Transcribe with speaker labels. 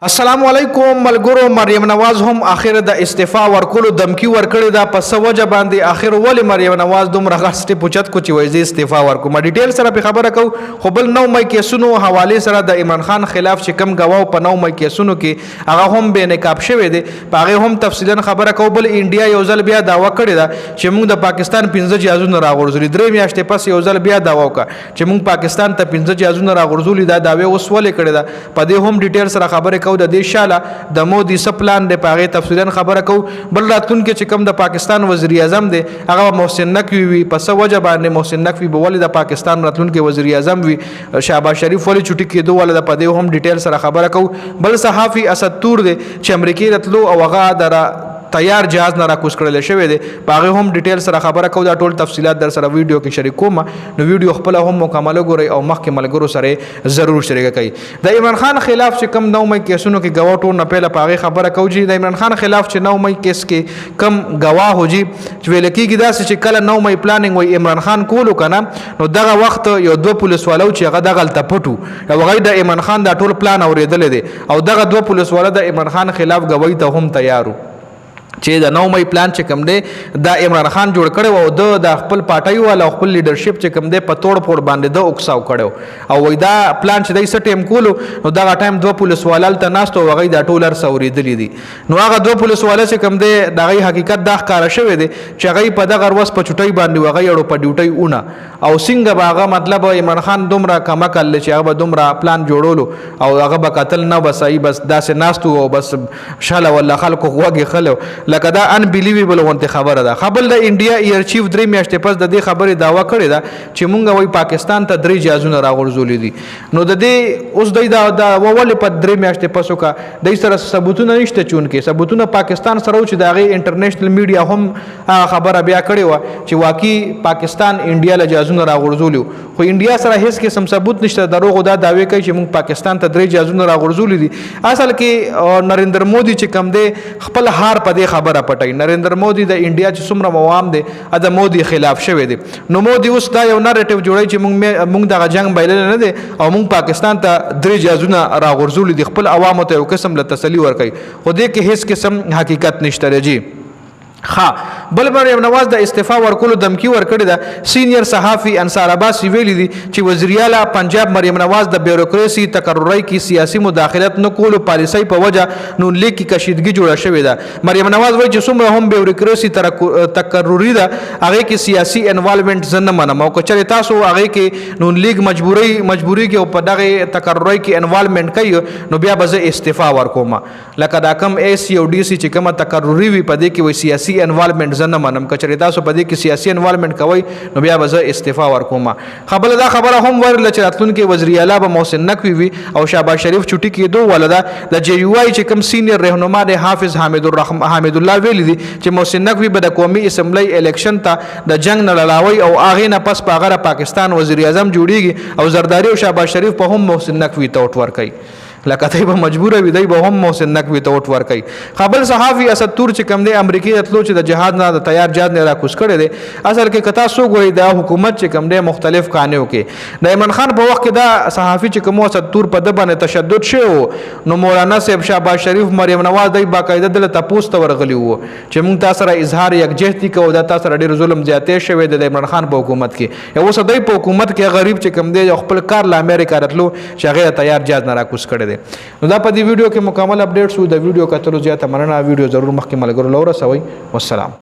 Speaker 1: السلام علیکم ملګرو. مریم نواز هم اخر د استعفا ورکولو دمکی ورکړی دا په سوجه باندې اخر ول مریم نواز دومره غسټ پوچت کو چې وایي استعفا ورکوم. ډیټیل سره په خبره کو خو بل نو مې کیسونو حواله سره د عمران خان خلاف چې کم غواو په نو مې کیسونو کې هغه هم به نقاب شوی دی. په هغه هم تفصیلا خبره کو. بل انډیا یو ځل بیا داوا کړی دا چې موږ د پاکستان 15 جهازونه راغورځولې. درې میاشتې پس یو ځل بیا داوا وکړه چې موږ پاکستان ته 15 جهازونه راغورځولې. دا داوی اوس ولې کړی دا په دې هم ډیټیل سره خبره کو. د دې شاله د مودي سپلان د پاغه تفصیلا خبره کو. بل راتلونکي چې کوم د پاکستان وزیر اعظم دی هغه محسن نقوی وي. پس وجه باندې محسن نقوی به ولې د پاکستان راتلونکي وزیر اعظم وي. شهباز شریف ولې چټي کېدو ولې د پدې هم ډیټیل سره خبره کو. بل صحافي اسد تور دی چې امریکای راتلو او هغه در تیار جهاز نه راکوس کړل شوی دی. هغه هم ډیټیل سره خبره کو. دا ټول تفصيلات در سره ویډیو کې شریک کوم. نو ویډیو خپل هم مکمل ګورئ او مخکې ملګرو سره ضرور شریک کړئ. د عمران خان خلاف چې کم نو مې کیسونو کې گواټو نه پهله پاغه خبره کوجی. د عمران خان خلاف چې نو مې کیس کې کم گواه هوجي چې ویل کېږي دا چې کله نو مې پلانینګ وای عمران خان کولو کنه نو دغه وخت یو دو پولیس والو چې هغه دغه تپټو او هغه د عمران خان دا ټول پلان اوریدل دي او دغه دو پولیس والو د عمران خان خلاف گواہی ته هم تیارو چې د نو مې پلان چې کوم دی دا عمران خان جوړ کړو او د خپل پارټي والا خپل لیډرشپ چې کوم دی په توړ پوړ باندې د اوکساو کړو او وای دا پلان چې دای سټیم کولو نو دا ټایم دوه پولیس والال ته ناستو وغي دا ټولر سوریدلې دي. نو هغه دوه پولیس والا چې کوم دی دا غي حقیقت دا ښکارا شوی دی چې هغه په دغه ورځ په چټي باندې وغي اړو په ډیوټي اونه او څنګه باغه مطلب عمران خان دومره کما کړل چې هغه دومره پلان جوړولو او هغه به قتل نه بسای بس داسې ناستو او بس شاله ولا خلکو غوږی خلو لکه دا انبلیویبل غونته خبره ده. خبر د انډیا ایر چیف درې میاشتې پس د دې خبرې داوا کړې ده چې مونږ وای پاکستان ته درې جهازونه راغورځولې دي. نو د دې اوس دا ولې په درې میاشتې پس وکا د سره ثبوتونه نشته چون کې ثبوتونه پاکستان سره چې د هغه انټرنیشنل میډیا هم خبره بیا کړې و چې واقعي پاکستان انډیا له جهازونه راغورځولیو خو انډیا سره هیڅ قسم ثبوت نشته. دروغ دا داوی کوي چې مونږ پاکستان ته درې جهازونه راغورځولې دي. اصل کې نریندر مودي چې کم دی خپل هار په دې خبره پټي. نریندر مودي د انډیا چې څومره موام دي د مودي خلاف شوی دی. نو مودي اوس دا یو نریټیو جوړی چې موږ دغه جنگ بایلل نه دي او موږ پاکستان ته درې جهازونه راغورځولي دي. خپل عوامو ته یو قسم له تسلی ورکوي خو دې کې هیڅ قسم حقیقت نشته جی. بل مریم نواز د استعفا ورکولو دمکی ورکړی دا. سینیئر صحافي انصار عباس ویلي دي چې وزیر اعلی پنجاب مریم نواز د بیوروکراسي تقرری کی سیاسي مداخلت نه کولو پالیسي په وجه نون لیگ کی کشیدګي جوړه شوې ده. مریم نواز وایي چې څومره هم بیوروکراسي تقرری ده هغه کې سیاسي انوالومنت زنه منم او کچره تاسو هغه کې نون لیگ مجبوري کې او په دغه تقرری کې انوالومنت کوي نو بیا به استعفا ورکوم. لکه دا کم ایس سی او ډي سي چې کومه تقرری وي په دې کې وي سیاسي انوالومنت زنه منم کچری تاسو په دې کې سیاسي انوالومنت کوي نو بیا به استعفا ورکوم. خبر دا خبره هم ورل چې راتلونکي وزیر اعلی به محسن نقوی وي او شهباز شریف چټي کېدو ولدا د جی یو آی چې کوم سینیئر رهنما دی حافظ حامد الله ویلي دي چې محسن نقوی به د قومي اسمبلی الیکشن ته د جنگ نه لاوي او اغه نه پس په غره پاکستان وزیر اعظم جوړیږي او زرداری او شهباز شریف په هم محسن نقوی ته وټ ور کوي. لکه ته به مجبور وي دی به هم محسن نقوی ته وټ ور کوي. خبر صحافي اسد تور چې کوم دی امریکای راتلو چې د جهاد نه د تیار جهاد نه راکوس کړي دي. اصل کې کتا سو ګوري د حکومت چې کوم دی مختلف قانونو کې د عمران خان په وخت کې دا صحافي چې کوم اسد تور په د باندې تشدد شو نو مولانا صاحب شهباز شریف مریم نواز دی باقاعده د تپوس ته ورغلی وو چې موږ تاسو سره اظهار یکجهتی کوو دا تاسو سره ډیر ظلم زیاتې شوی د عمران خان په حکومت کې. یو صدای په حکومت کې غریب چې کوم دی خپل کار ل امریکا راتلو چې هغه تیار جهاد نه راکوس کړي دي. نو دا په دې ویډیو کې مکمل اپډیټ شو. د ویډیو کتلو زیاته مننه. ویډیو ضرور مخکې ملګرو لور رسوي. والسلام.